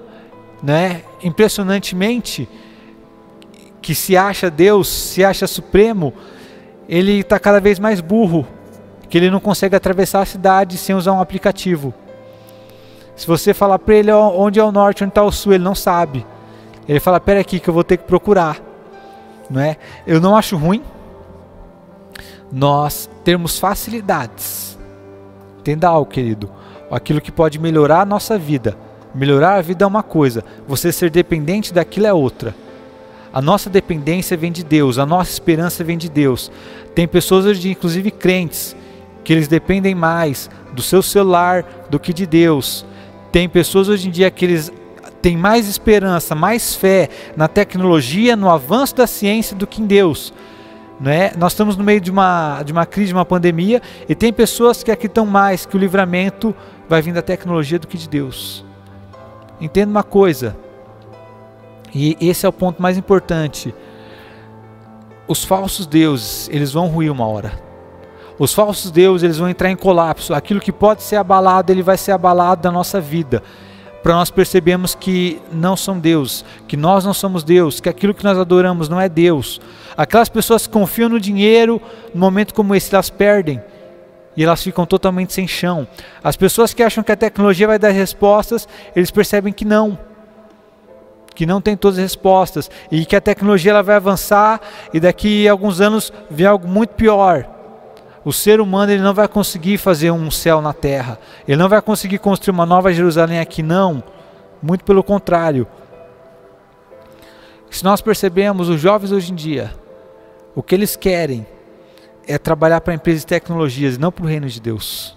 né, impressionantemente, que se acha Deus, se acha supremo, ele está cada vez mais burro, que ele não consegue atravessar a cidade sem usar um aplicativo. Se você falar para ele onde é o norte, onde está o sul, ele não sabe. Ele fala, pera aqui que eu vou ter que procurar. Não é? Eu não acho ruim nós termos facilidades. Entenda algo, querido. Aquilo que pode melhorar a nossa vida. Melhorar a vida é uma coisa, você ser dependente daquilo é outra. A nossa dependência vem de Deus, a nossa esperança vem de Deus. Tem pessoas hoje, inclusive crentes, que eles dependem mais do seu celular do que de Deus. Tem pessoas hoje em dia que eles têm mais esperança, mais fé na tecnologia, no avanço da ciência do que em Deus. Né? Nós estamos no meio de uma crise, de uma pandemia, e tem pessoas que acreditam mais que o livramento vai vir da tecnologia do que de Deus. Entenda uma coisa, e esse é o ponto mais importante: os falsos deuses, eles vão ruir uma hora. Os falsos deuses, eles vão entrar em colapso. Aquilo que pode ser abalado, ele vai ser abalado da nossa vida, para nós percebermos que não são Deus, que nós não somos Deus, que aquilo que nós adoramos não é Deus. Aquelas pessoas que confiam no dinheiro, no momento como esse, elas perdem e elas ficam totalmente sem chão. As pessoas que acham que a tecnologia vai dar respostas, eles percebem que não tem todas as respostas, e que a tecnologia ela vai avançar e daqui a alguns anos vem algo muito pior. O ser humano, ele não vai conseguir fazer um céu na terra, ele não vai conseguir construir uma nova Jerusalém aqui, não, muito pelo contrário. Se nós percebemos, os jovens hoje em dia, o que eles querem é trabalhar para empresas de tecnologias, não para o reino de Deus.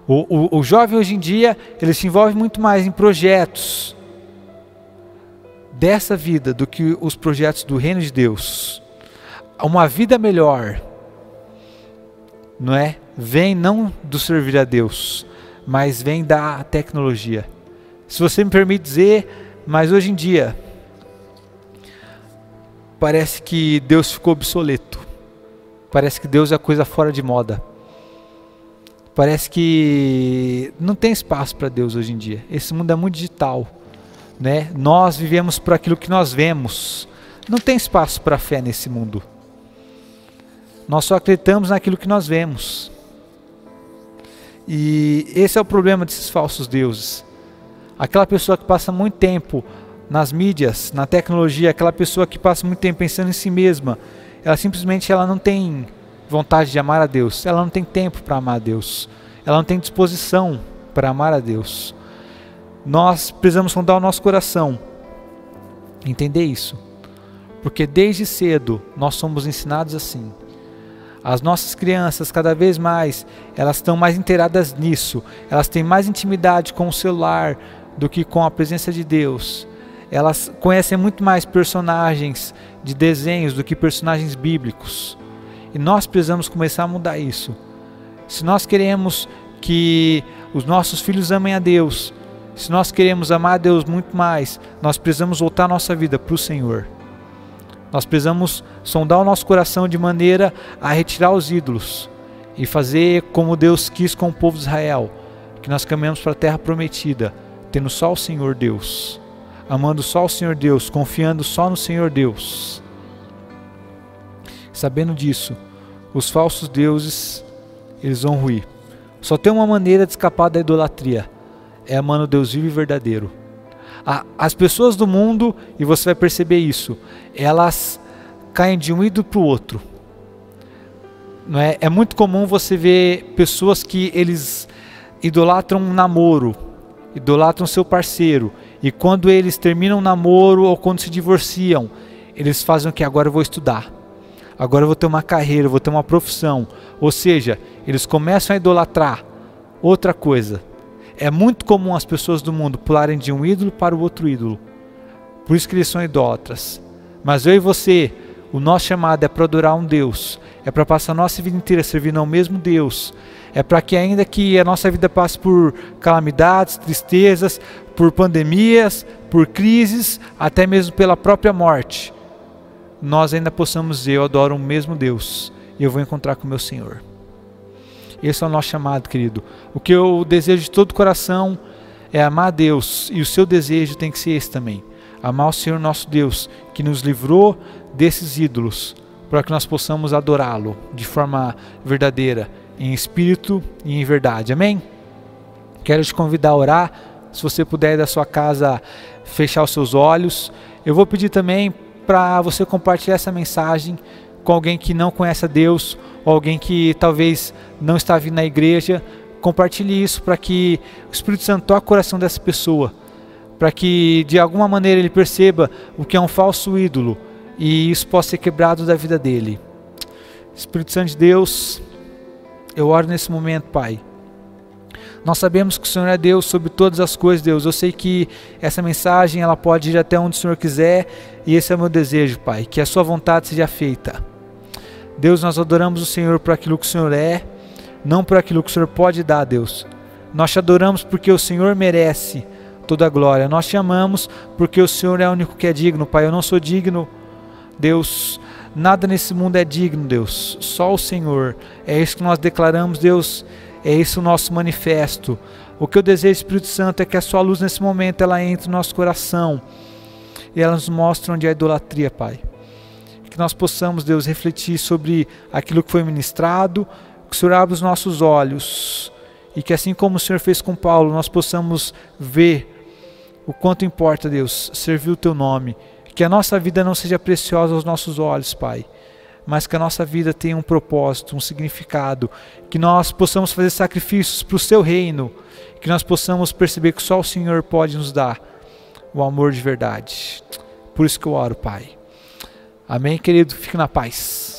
O jovem hoje em dia, ele se envolve muito mais em projetos dessa vida do que os projetos do reino de Deus. Uma vida melhor, não é? Vem não do servir a Deus, mas vem da tecnologia. Se você me permite dizer, mas hoje em dia parece que Deus ficou obsoleto. Parece que Deus é coisa fora de moda. Parece que não tem espaço para Deus hoje em dia. Esse mundo é muito digital, né? Nós vivemos por aquilo que nós vemos. Não tem espaço para a fé nesse mundo. Nós só acreditamos naquilo que nós vemos. E esse é o problema desses falsos deuses. Aquela pessoa que passa muito tempo nas mídias, na tecnologia, aquela pessoa que passa muito tempo pensando em si mesma, ela simplesmente não tem vontade de amar a Deus, ela não tem tempo para amar a Deus, ela não tem disposição para amar a Deus. Nós precisamos sondar o nosso coração, entender isso, porque desde cedo nós somos ensinados assim. As nossas crianças, cada vez mais, elas estão mais inteiradas nisso, elas têm mais intimidade com o celular do que com a presença de Deus. Elas conhecem muito mais personagens de desenhos do que personagens bíblicos. E nós precisamos começar a mudar isso. Se nós queremos que os nossos filhos amem a Deus, se nós queremos amar a Deus muito mais, nós precisamos voltar a nossa vida para o Senhor. Nós precisamos sondar o nosso coração de maneira a retirar os ídolos e fazer como Deus quis com o povo de Israel, que nós caminhamos para a terra prometida, tendo só o Senhor Deus, amando só o Senhor Deus, confiando só no Senhor Deus. Sabendo disso, os falsos deuses, eles vão ruir. Só tem uma maneira de escapar da idolatria, é amando Deus vivo e verdadeiro. As pessoas do mundo, e você vai perceber isso, elas caem de um ídolo para o outro. Não é? É muito comum você ver pessoas que eles idolatram um namoro, idolatram seu parceiro, e quando eles terminam o namoro ou quando se divorciam, eles fazem o que? Agora eu vou estudar, agora eu vou ter uma carreira, eu vou ter uma profissão. Ou seja, eles começam a idolatrar outra coisa. É muito comum as pessoas do mundo pularem de um ídolo para o outro ídolo. Por isso que eles são idólatras. Mas eu e você, o nosso chamado é para adorar um Deus. É para passar a nossa vida inteira servindo ao mesmo Deus. É para que ainda que a nossa vida passe por calamidades, tristezas, por pandemias, por crises, até mesmo pela própria morte, nós ainda possamos dizer, eu adoro o mesmo Deus e eu vou encontrar com o meu Senhor. Esse é o nosso chamado, querido. O que eu desejo de todo o coração é amar a Deus, e o seu desejo tem que ser esse também. Amar o Senhor nosso Deus, que nos livrou desses ídolos, para que nós possamos adorá-lo de forma verdadeira, em espírito e em verdade. Amém? Quero te convidar a orar. Se você puder da sua casa fechar os seus olhos. Eu vou pedir também para você compartilhar essa mensagem com alguém que não conhece a Deus, ou alguém que talvez não está vindo na igreja. Compartilhe isso para que o Espírito Santo toque o coração dessa pessoa, para que de alguma maneira ele perceba o que é um falso ídolo e isso possa ser quebrado da vida dele. Espírito Santo de Deus, eu oro nesse momento, Pai. Nós sabemos que o Senhor é Deus sobre todas as coisas, Deus. Eu sei que essa mensagem ela pode ir até onde o Senhor quiser, e esse é o meu desejo, Pai, que a sua vontade seja feita. Deus, nós adoramos o Senhor por aquilo que o Senhor é, não por aquilo que o Senhor pode dar, Deus. Nós te adoramos porque o Senhor merece toda a glória. Nós te amamos porque o Senhor é o único que é digno, Pai. Eu não sou digno, Deus. Nada nesse mundo é digno, Deus. Só o Senhor. É isso que nós declaramos, Deus. É esse o nosso manifesto. O que eu desejo, Espírito Santo, é que a sua luz nesse momento ela entre no nosso coração e ela nos mostra onde é a idolatria, Pai. Que nós possamos, Deus, refletir sobre aquilo que foi ministrado, que o Senhor abra os nossos olhos e que assim como o Senhor fez com Paulo, nós possamos ver o quanto importa, Deus, servir o Teu nome. Que a nossa vida não seja preciosa aos nossos olhos, Pai, mas que a nossa vida tenha um propósito, um significado, que nós possamos fazer sacrifícios para o Seu reino, que nós possamos perceber que só o Senhor pode nos dar o amor de verdade. Por isso que eu oro, Pai. Amém, querido? Fique na paz.